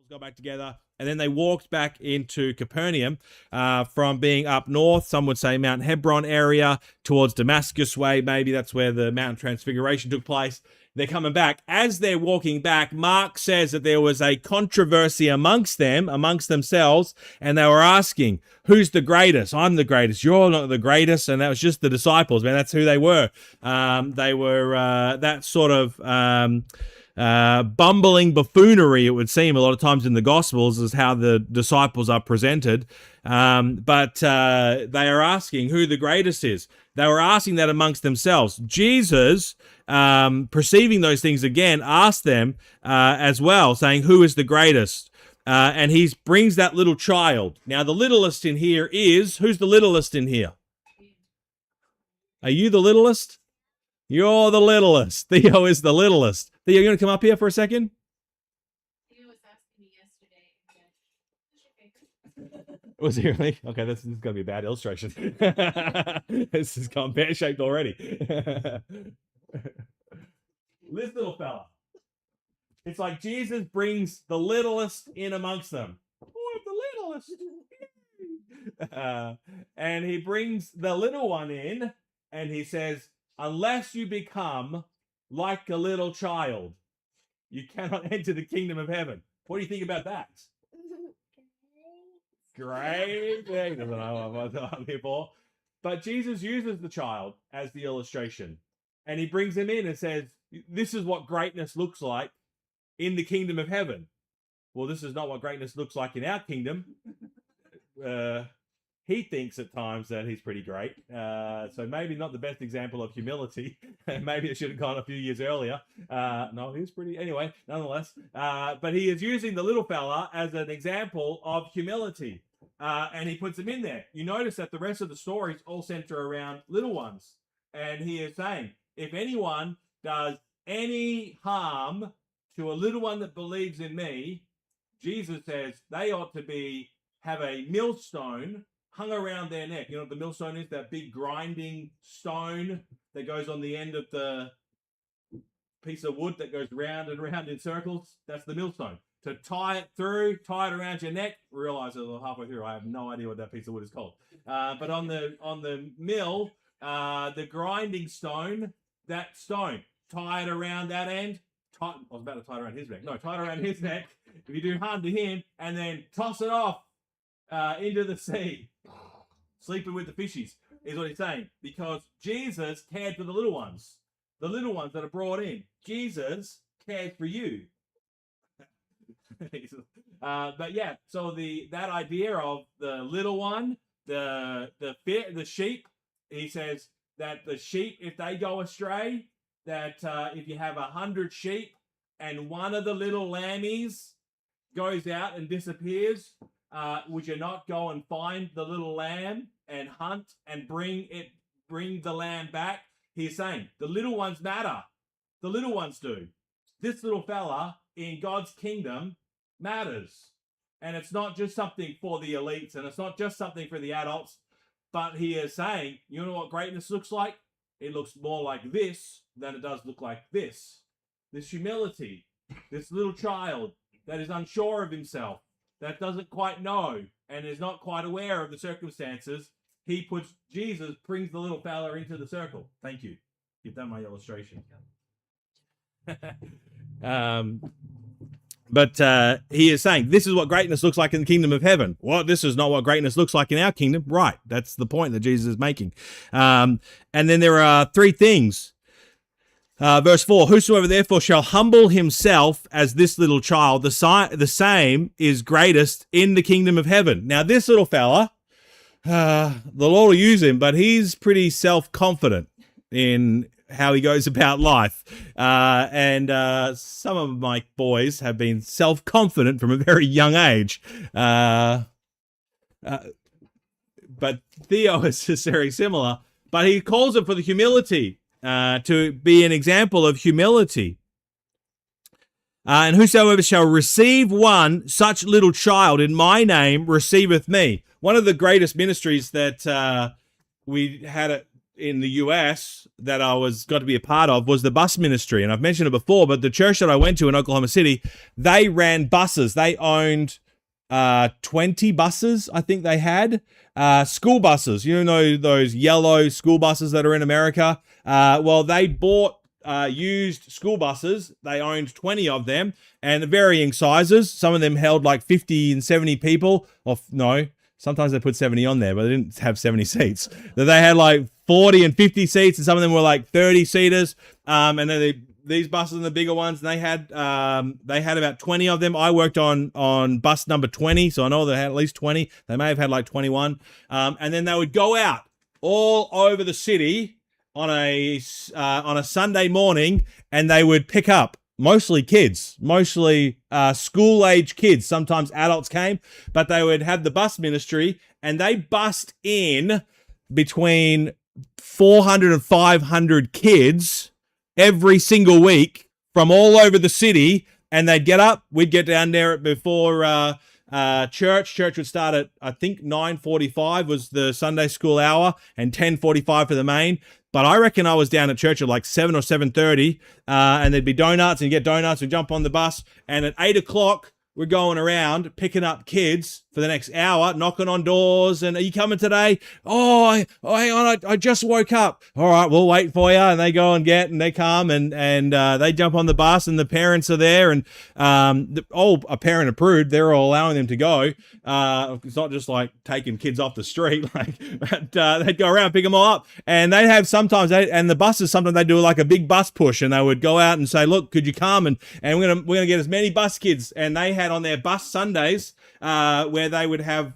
got back together, and then they walked back into Capernaum from being up north. Some would say Mount Hebron area towards Damascus way. Maybe that's where the Mount Transfiguration took place. They're coming back. As they're walking back, Mark says that there was a controversy amongst themselves, and they were asking, who's the greatest? I'm the greatest. You're not the greatest. And that was just the disciples, man. That's who they were. They were that sort of bumbling buffoonery, it would seem, a lot of times in the Gospels is how the disciples are presented. But they are asking who the greatest is. They were asking that amongst themselves. Jesus, perceiving those things again, asked them as well, saying, who is the greatest? And he brings that little child. Now, the littlest in here is, who's the littlest in here? Are you the littlest? You're the littlest. Theo is the littlest. Theo, you want to come up here for a second? Theo was asking me yesterday. Was he really? Okay, this is going to be a bad illustration. This has gone pear-shaped already. This little fella. It's like Jesus brings the littlest in amongst them. Oh, I'm the littlest. And he brings the little one in, and he says, unless you become like a little child, you cannot enter the kingdom of heaven. What do you think about that? Great. He doesn't know what I'm here for. But Jesus uses the child as the illustration. And he brings him in and says, this is what greatness looks like in the kingdom of heaven. Well, this is not what greatness looks like in our kingdom. He thinks at times that he's pretty great. So maybe not the best example of humility. Maybe it should have gone a few years earlier. No, he's pretty... Anyway, nonetheless. But he is using the little fella as an example of humility. And he puts him in there. You notice that the rest of the stories all center around little ones. And he is saying, if anyone does any harm to a little one that believes in me, Jesus says they ought to have a millstone hung around their neck. You know what the millstone is? That big grinding stone that goes on the end of the piece of wood that goes round and round in circles. That's the millstone. To tie it around your neck. Realize that halfway through, I have no idea what that piece of wood is called. But on the mill, the grinding stone, that stone, tie it around that end. I was about to tie it around his neck. No, tie it around his neck. If you do harm to him, and then toss it off into the sea. Sleeping with the fishies is what he's saying. Because Jesus cared for the little ones that are brought in. Jesus cares for you. But yeah, so that idea of the little one, the sheep, he says that the sheep, if they go astray, that if you have 100 sheep and one of the little lammies goes out and disappears, would you not go and find the little lamb and hunt and bring the lamb back? He's saying the little ones matter. The little ones do. This little fella in God's kingdom matters. And it's not just something for the elites, and it's not just something for the adults, but he is saying, you know what greatness looks like? It looks more like this than it does look like this. This humility, this little child that is unsure of himself, that doesn't quite know and is not quite aware of the circumstances. Jesus brings the little fella into the circle. Thank you. Give that my illustration. But he is saying, this is what greatness looks like in the kingdom of heaven. Well, this is not what greatness looks like in our kingdom. Right. That's the point that Jesus is making. And then there are three things. Verse 4, whosoever therefore shall humble himself as this little child, the same is greatest in the kingdom of heaven. Now, this little fella, the Lord will use him, but he's pretty self-confident in how he goes about life. And some of my boys have been self-confident from a very young age. But Theo is just very similar. But he calls it for the humility, to be an example of humility. And whosoever shall receive one such little child in my name receiveth me. One of the greatest ministries that we had in the US that I got to be a part of was the bus ministry. And I've mentioned it before, but the church that I went to in Oklahoma City, they ran buses. They owned 20 buses, I think they had. School buses, you know, those yellow school buses that are in America. Well, they bought used school buses. They owned 20 of them and varying sizes. Some of them held like 50 and 70 people. No, sometimes they put 70 on there, but they didn't have 70 seats. They had like 40 and 50 seats, and some of them were like 30 seaters. And then these buses and the bigger ones, and they had about 20 of them. I worked on bus number 20, so I know they had at least 20. They may have had like 21. And then they would go out all over the city on a Sunday morning, and they would pick up mostly kids, mostly school-age kids. Sometimes adults came, but they would have the bus ministry, and they bussed in between 400 and 500 kids every single week from all over the city. And they'd get up, we'd get down there before church. Church would start at, I think, 9:45 was the Sunday school hour, and 10:45 for the main. But I reckon I was down at church at like 7 or 7:30, and there'd be donuts, and you get donuts, and jump on the bus. And at 8 o'clock, we're going around picking up kids for the next hour, knocking on doors. And are you coming today? Oh, hang on, I just woke up. All right, we'll wait for you. And they go and they come and they jump on the bus, and the parents are there, and a parent approved. They're all allowing them to go. It's not just like taking kids off the street, but they'd go around, pick them all up, and they'd have and the buses, sometimes they do like a big bus push, and they would go out and say, look, could you come? And we're gonna get as many bus kids. And they had on their bus Sundays, where they would have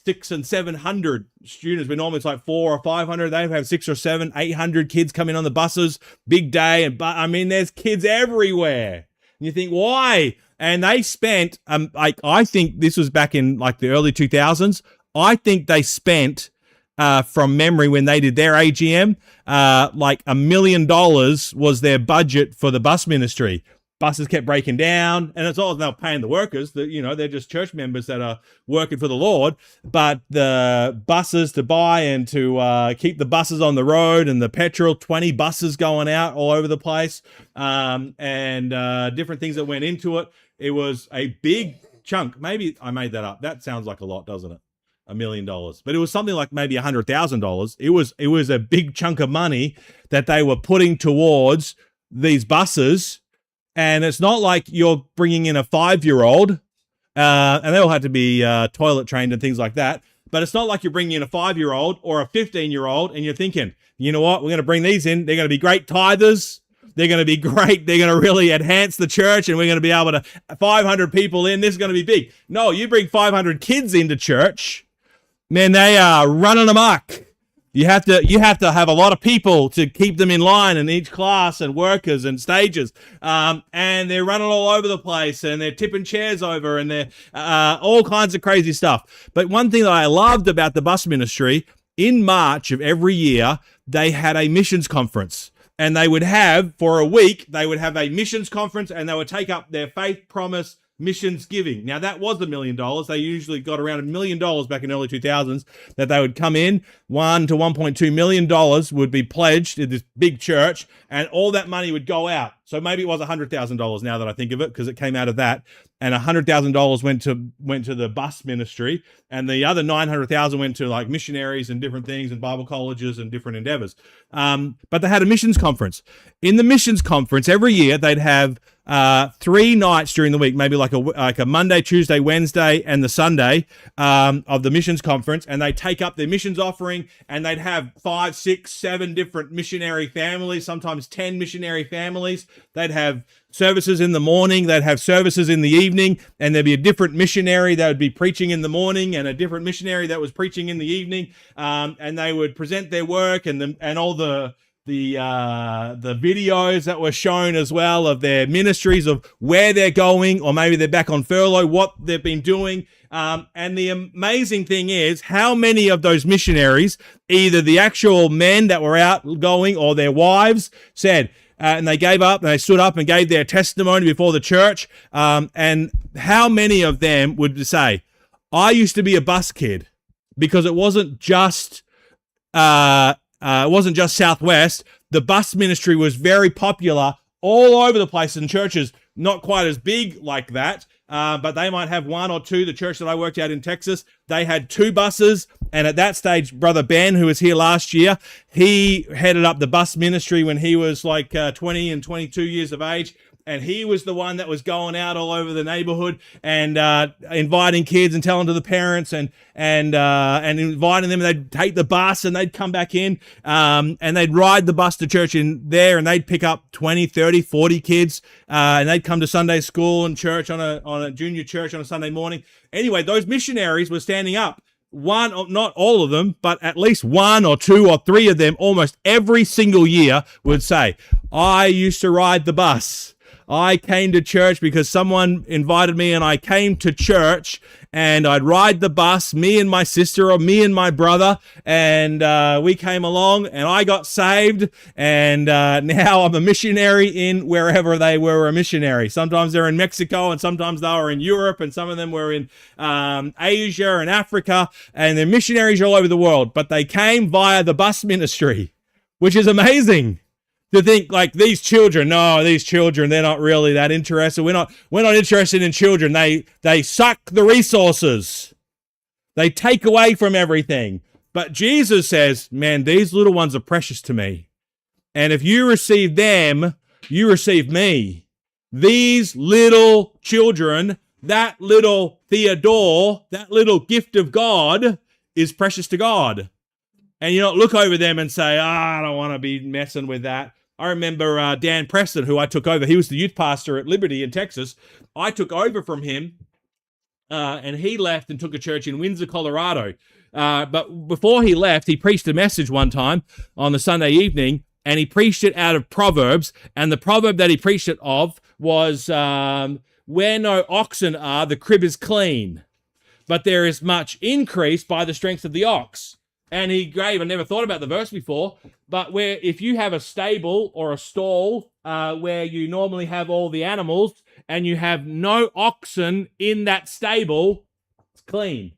600 and 700 students, but normally it's like 400 or 500. They would have 600 or 700, 800 kids coming on the buses, big day. And I mean, there's kids everywhere. And you think, why? And they spent, I think this was back in like the early 2000s. I think they spent, from memory, when they did their AGM, like $1 million was their budget for the bus ministry. Buses kept breaking down, and it's all now paying the workers. They're just church members that are working for the Lord. But the buses to buy and to keep the buses on the road, and the petrol, 20 buses going out all over the place, and different things that went into it. It was a big chunk. Maybe I made that up. That sounds like a lot, doesn't it? $1 million, but it was something like maybe $100,000. It was a big chunk of money that they were putting towards these buses. And it's not like you're bringing in a 5-year-old, and they all had to be toilet trained and things like that. But it's not like you're bringing in a 5-year-old or a 15-year-old, and you're thinking, you know what, we're going to bring these in. They're going to be great tithers. They're going to be great. They're going to really enhance the church, and we're going to be able to 500 people in. This is going to be big. No, you bring 500 kids into church, man, they are running amok. You have to have a lot of people to keep them in line in each class, and workers and stages. And they're running all over the place, and they're tipping chairs over, and they're all kinds of crazy stuff. But one thing that I loved about the bus ministry, in March of every year, they had a missions conference. And they would have, for a week, they would have a missions conference, and they would take up their faith promise missions giving. Now, that was $1 million. They usually got around $1 million back in the early 2000s that they would come in. $1 to $1.2 million would be pledged in this big church, and all that money would go out. So maybe it was $100,000 now that I think of it, because it came out of that. And $100,000 went to the bus ministry, and the other $900,000 went to like missionaries and different things, and Bible colleges and different endeavors. But they had a missions conference. In the missions conference, every year they'd have 3 nights during the week, maybe like a Monday, Tuesday, Wednesday, and the Sunday of the missions conference, and they take up their missions offering, and they'd have 5, 6, 7 different missionary families, sometimes 10 missionary families. They'd have services in the morning, they'd have services in the evening, and there'd be a different missionary that would be preaching in the morning, and a different missionary that was preaching in the evening, and they would present their work and all the videos that were shown as well of their ministries, of where they're going, or maybe they're back on furlough, what they've been doing. And the amazing thing is how many of those missionaries, either the actual men that were out going or their wives, said, and they gave up, and they stood up and gave their testimony before the church. And how many of them would say, I used to be a bus kid, because it wasn't just it wasn't just Southwest. The bus ministry was very popular all over the place in churches, not quite as big like that, but they might have one or two. The church that I worked at in Texas, they had 2 buses. And at that stage, Brother Ben, who was here last year, he headed up the bus ministry when he was like 20 and 22 years of age. And he was the one that was going out all over the neighborhood and inviting kids and telling to the parents and inviting them. And they'd take the bus and they'd come back in and they'd ride the bus to church in there and they'd pick up 20, 30, 40 kids and they'd come to Sunday school and church on a junior church on a Sunday morning. Anyway, those missionaries were standing up. One, not all of them, but at least 1 or 2 or 3 of them almost every single year would say, I used to ride the bus. I came to church because someone invited me and I came to church and I'd ride the bus, me and my sister or me and my brother, and we came along and I got saved and now I'm a missionary in wherever they were a missionary. Sometimes they're in Mexico and sometimes they were in Europe and some of them were in Asia and Africa, and they're missionaries all over the world, but they came via the bus ministry, which is amazing. To think like these children, they're not really that interested. We're not interested in children. They suck the resources. They take away from everything. But Jesus says, man, these little ones are precious to me. And if you receive them, you receive me. These little children, that little Theodore, that little gift of God is precious to God. And you don't look over them and say, I don't want to be messing with that. I remember Dan Preston, who I took over. He was the youth pastor at Liberty in Texas. I took over from him, and he left and took a church in Windsor, Colorado. But before he left, he preached a message one time on the Sunday evening, and he preached it out of Proverbs. And the proverb that he preached it of was, where no oxen are, the crib is clean, but there is much increase by the strength of the ox. And he gave, I never thought about the verse before, but where if you have a stable or a stall where you normally have all the animals and you have no oxen in that stable, it's clean.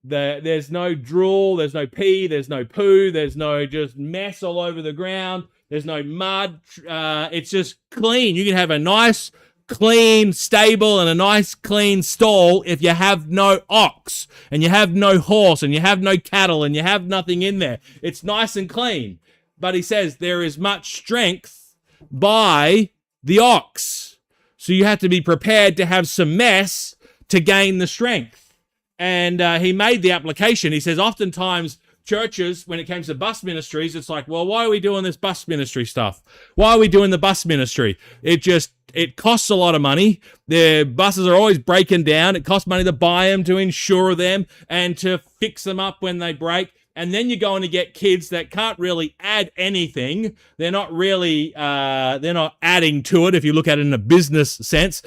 There's no drool, there's no pee, there's no poo, there's no just mess all over the ground, there's no mud. It's just clean. You can have a nice clean stable and a nice clean stall if you have no ox and you have no horse and you have no cattle and you have nothing in there. It's nice and clean. But he says there is much strength by the ox. So you have to be prepared to have some mess to gain the strength. And he made the application. He says oftentimes churches, when it comes to bus ministries, it's like, well, why are we doing this bus ministry stuff? Why are we doing the bus ministry? It costs a lot of money. The buses are always breaking down. It costs money to buy them, to insure them, and to fix them up when they break. And then you're going to get kids that can't really add anything. They're not really, they're not adding to it. If you look at it in a business sense,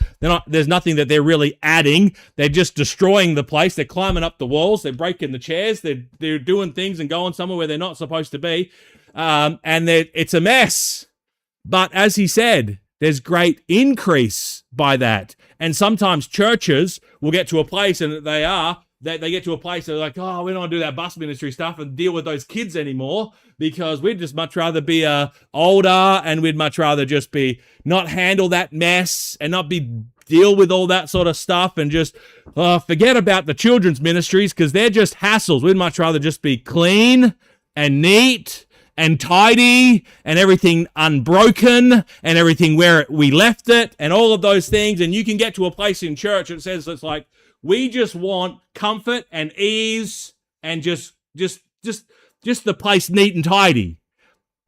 there's nothing that they're really adding. They're just destroying the place. They're climbing up the walls. They're breaking the chairs. They're doing things and going somewhere where they're not supposed to be. And it's a mess. But as he said, there's great increase by that. And sometimes churches will get to a place, and they get to a place they're like, oh, we don't want to do that bus ministry stuff and deal with those kids anymore because we'd just much rather be older, and we'd much rather just be not handle that mess and not deal with all that sort of stuff and just forget about the children's ministries because they're just hassles. We'd much rather just be clean and neat and tidy and everything unbroken and everything where we left it and all of those things. And you can get to a place in church that says it's like, we just want comfort and ease and just the place neat and tidy.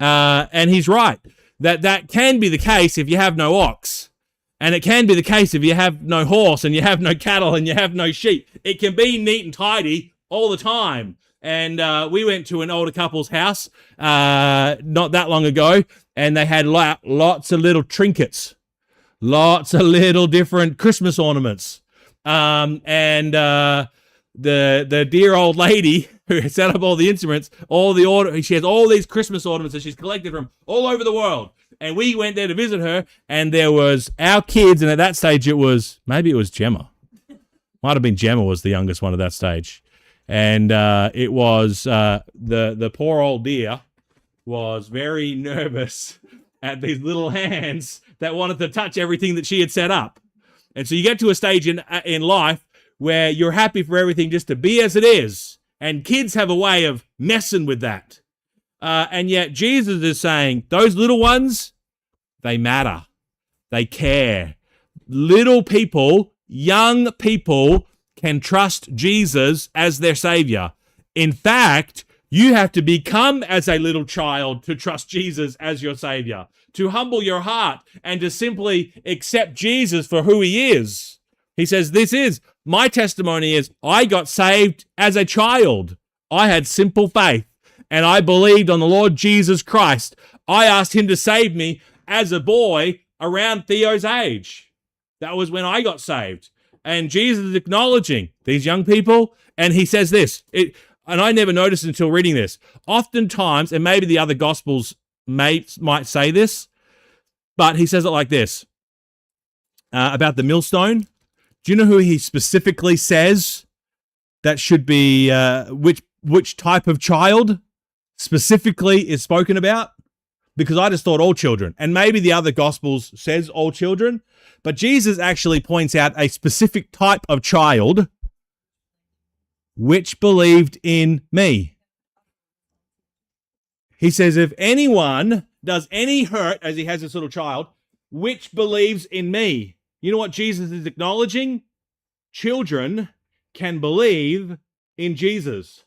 And he's right. That can be the case if you have no ox. And it can be the case if you have no horse and you have no cattle and you have no sheep. It can be neat and tidy all the time. And we went to an older couple's house not that long ago, and they had lots of little trinkets, lots of little different Christmas ornaments. And the dear old lady who set up all the instruments, she has all these Christmas ornaments that she's collected from all over the world. And we went there to visit her, and there was our kids, and at that stage maybe it was Gemma. Might have been Gemma was the youngest one at that stage. And it was the poor old dear was very nervous at these little hands that wanted to touch everything that she had set up. And so you get to a stage in life where you're happy for everything just to be as it is. And kids have a way of messing with that. And yet Jesus is saying, those little ones, they matter. They care. Little people, young people can trust Jesus as their savior. In fact, you have to become as a little child to trust Jesus as your savior, to humble your heart and to simply accept Jesus for who he is. He says, my testimony is I got saved as a child. I had simple faith and I believed on the Lord Jesus Christ. I asked him to save me as a boy around Theo's age. That was when I got saved. And Jesus is acknowledging these young people. And he says this, and I never noticed until reading this. Oftentimes, and maybe the other Gospels might say this, but he says it like this about the millstone. Do you know who he specifically says that should be, which type of child specifically is spoken about? Because I just thought all children, and maybe the other Gospels says all children, but Jesus actually points out a specific type of child which believed in me. He says, if anyone does any hurt, as he has this little child, which believes in me. You know what Jesus is acknowledging? Children can believe in Jesus.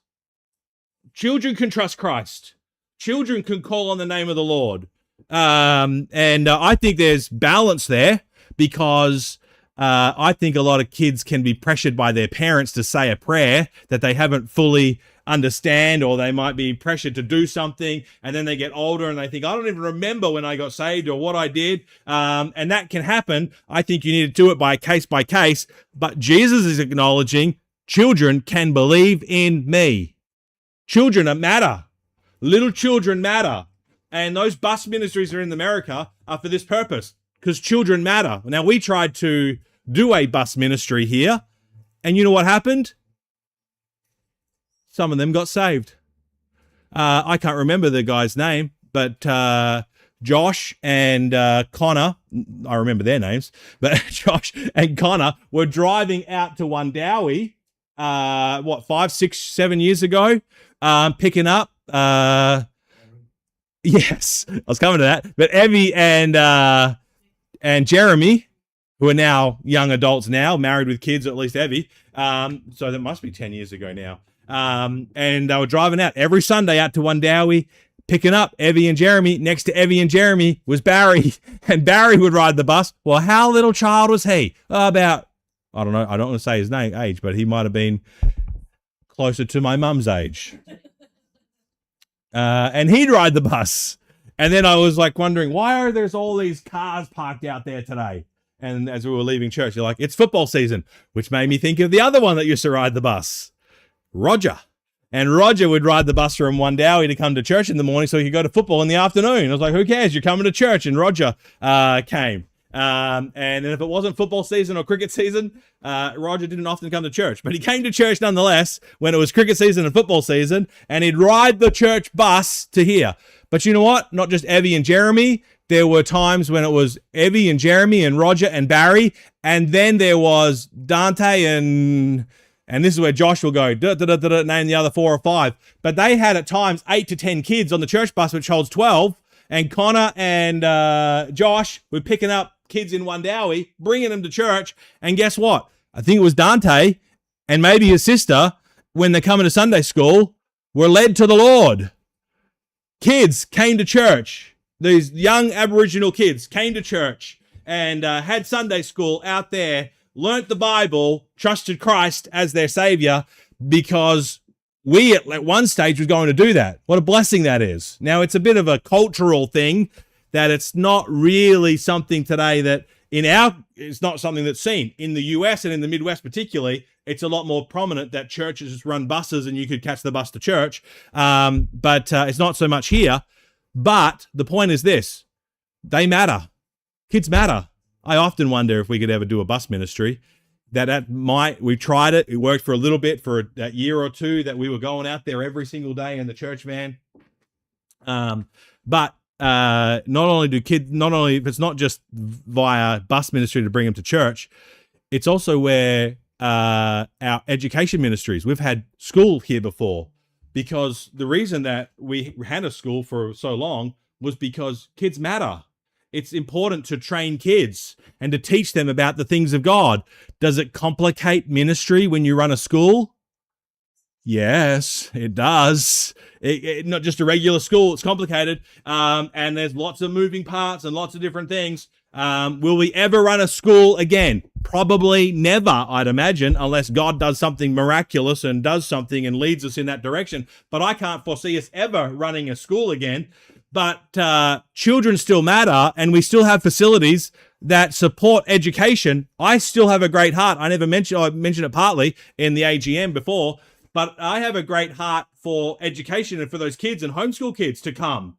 Children can trust Christ. Children can call on the name of the Lord. I think there's balance there because I think a lot of kids can be pressured by their parents to say a prayer that they haven't fully understand, or they might be pressured to do something, and then they get older and they think, I don't even remember when I got saved or what I did. And that can happen. I think you need to do it by case, but Jesus is acknowledging children can believe in me. Children matter. Little children matter. And those bus ministries are in America are for this purpose, because children matter. Now, we tried to do a bus ministry here, and you know what happened? Some of them got saved. I can't remember the guy's name, but Josh and Connor, I remember their names, but Josh and Connor were driving out to Wundowie, 5, 6, 7 years ago, picking up, yes, I was coming to that, but Evie and Jeremy, who are now young adults now, married with kids, at least Evie, so that must be 10 years ago now. And they were driving out every Sunday out to Wundowie, picking up Evie and Jeremy. Next to Evie and Jeremy was Barry, and Barry would ride the bus. Well, how little child was he? About, I don't know, I don't want to say his age, but he might have been closer to my mum's age. And he'd ride the bus. And then I was like wondering, why are there all these cars parked out there today? And as we were leaving church, you're like, it's football season, which made me think of the other one that used to ride the bus. Roger. And Roger would ride the bus from Wundowie to come to church in the morning so he could go to football in the afternoon. I was like, who cares? You're coming to church. And Roger came. And if it wasn't football season or cricket season, Roger didn't often come to church. But he came to church nonetheless when it was cricket season and football season. And he'd ride the church bus to here. But you know what? Not just Evie and Jeremy. There were times when it was Evie and Jeremy and Roger and Barry. And then there was Dante and this is where Josh will go, name the other 4 or 5. But they had at times 8 to 10 kids on the church bus, which holds 12. And Connor and Josh were picking up kids in Wundowie, bringing them to church. And guess what? I think it was Dante and maybe his sister, when they're coming to Sunday school, were led to the Lord. Kids came to church. These young Aboriginal kids came to church and had Sunday school out there, learnt the Bible, trusted Christ as their savior, because we at one stage was going to do that. What a blessing that is. Now, it's a bit of a cultural thing that it's not really something today that it's not something that's seen. In the US and in the Midwest particularly, it's a lot more prominent that churches run buses and you could catch the bus to church. But it's not so much here. But the point is this, they matter. Kids matter. I often wonder if we could ever do a bus ministry. we tried it. It worked for a little bit for that year or two that we were going out there every single day in the church van. But not only if it's not just via bus ministry to bring them to church, it's also where our education ministries. We've had school here before, because the reason that we had a school for so long was because kids matter. It's important to train kids and to teach them about the things of God. Does it complicate ministry when you run a school? Yes, it does. Not just a regular school, it's complicated. And there's lots of moving parts and lots of different things. Will we ever run a school again? Probably never, I'd imagine, unless God does something miraculous and does something and leads us in that direction. But I can't foresee us ever running a school again. But children still matter, and we still have facilities that support education. I still have a great heart. I mentioned it partly in the AGM before, but I have a great heart for education and for those kids and homeschool kids to come.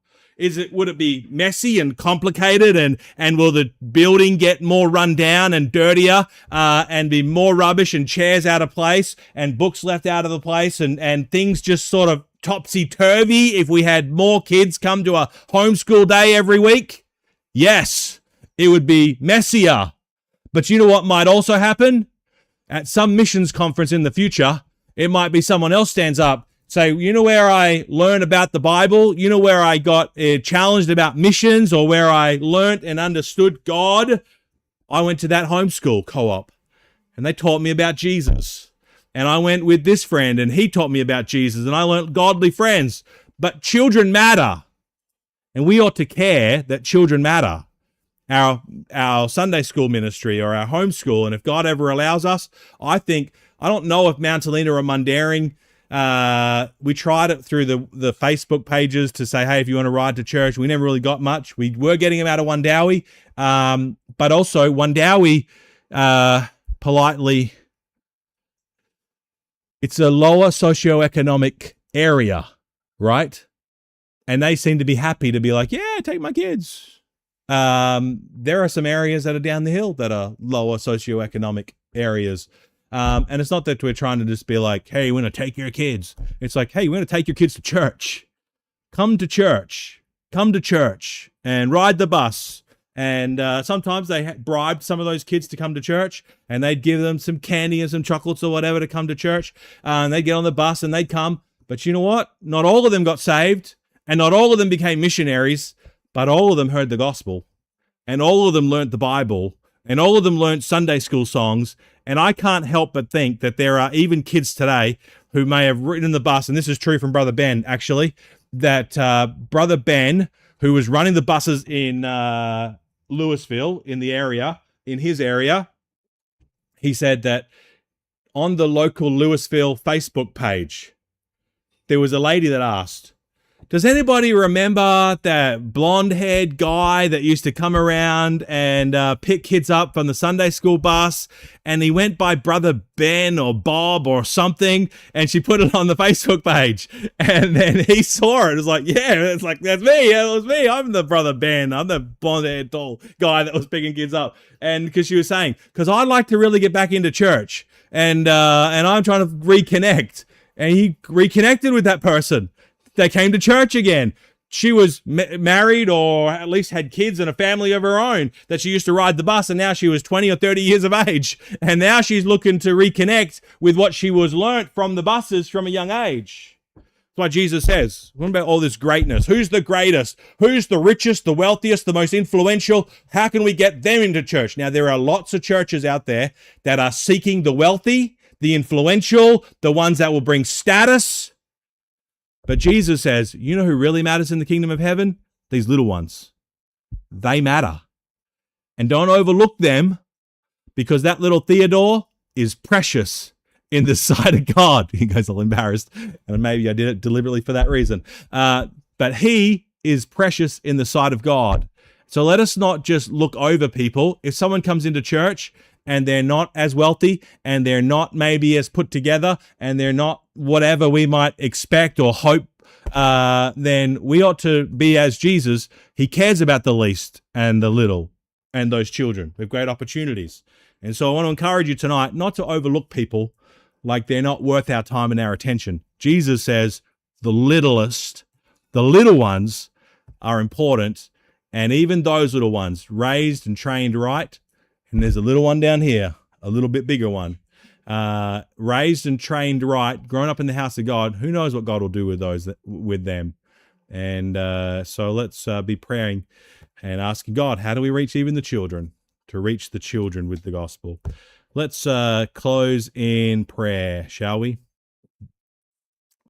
Would it be messy and complicated, and will the building get more run down and dirtier, and be more rubbish and chairs out of place and books left out of the place and things just sort of topsy-turvy if we had more kids come to a homeschool day every week? Yes, it would be messier. But you know what might also happen? At some missions conference in the future, it might be someone else stands up, say, you know where I learned about the Bible? You know where I got challenged about missions, or where I learned and understood God? I went to that homeschool co-op, and they taught me about Jesus. And I went with this friend, and he taught me about Jesus, and I learned godly friends. But children matter, and we ought to care that children matter. Our Sunday school ministry or our homeschool, and if God ever allows us, I don't know if Mount Helena or Mundaring, we tried it through the Facebook pages to say, hey, if you want to ride to church. We never really got much. We were getting them out of Wundowie, but also Wundowie, politely, it's a lower socioeconomic area, right? And they seem to be happy to be like, yeah, take my kids. There are some areas that are down the hill that are lower socioeconomic areas. And it's not that we're trying to just be like, hey, we're going to take your kids. It's like, hey, we're going to take your kids to church. Come to church. Come to church and ride the bus. And sometimes they bribed some of those kids to come to church, and they'd give them some candy and some chocolates or whatever to come to church. And they'd get on the bus and they'd come. But you know what? Not all of them got saved, and not all of them became missionaries, but all of them heard the gospel, and all of them learned the Bible, and all of them learned Sunday school songs. And I can't help but think that there are even kids today who may have ridden the bus, and this is true from Brother Ben, actually, that Brother Ben, who was running the buses in Louisville, in his area, he said that on the local Louisville Facebook page, there was a lady that asked, does anybody remember that blonde-haired guy that used to come around and pick kids up from the Sunday school bus? And he went by Brother Ben or Bob or something, and she put it on the Facebook page. And then he saw it. It was like, yeah, it's like, that's me. It was me. I'm the Brother Ben. I'm the blonde-haired tall guy that was picking kids up. And because she was saying, because I'd like to really get back into church, and I'm trying to reconnect. And he reconnected with that person. They came to church again. She was married, or at least had kids and a family of her own, that she used to ride the bus, and now she was 20 or 30 years of age. And now she's looking to reconnect with what she was learnt from the buses from a young age. That's why Jesus says, what about all this greatness? Who's the greatest? Who's the richest, the wealthiest, the most influential? How can we get them into church? Now, there are lots of churches out there that are seeking the wealthy, the influential, the ones that will bring status. But Jesus says, you know who really matters in the kingdom of heaven? These little ones. They matter. And don't overlook them, because that little Theodore is precious in the sight of God. He goes all embarrassed, and maybe I did it deliberately for that reason. But he is precious in the sight of God. So let us not just look over people. If someone comes into church and they're not as wealthy, and they're not maybe as put together, and they're not whatever we might expect or hope, then we ought to be as Jesus. He cares about the least and the little and those children with great opportunities. And so I want to encourage you tonight not to overlook people like they're not worth our time and our attention. Jesus says the littlest, the little ones are important, and even those little ones raised and trained right. And there's a little one down here, a little bit bigger one, raised and trained right, grown up in the house of God. Who knows what God will do with them? And so let's be praying and asking God, how do we reach even the children? To reach the children with the gospel. Let's close in prayer, shall we?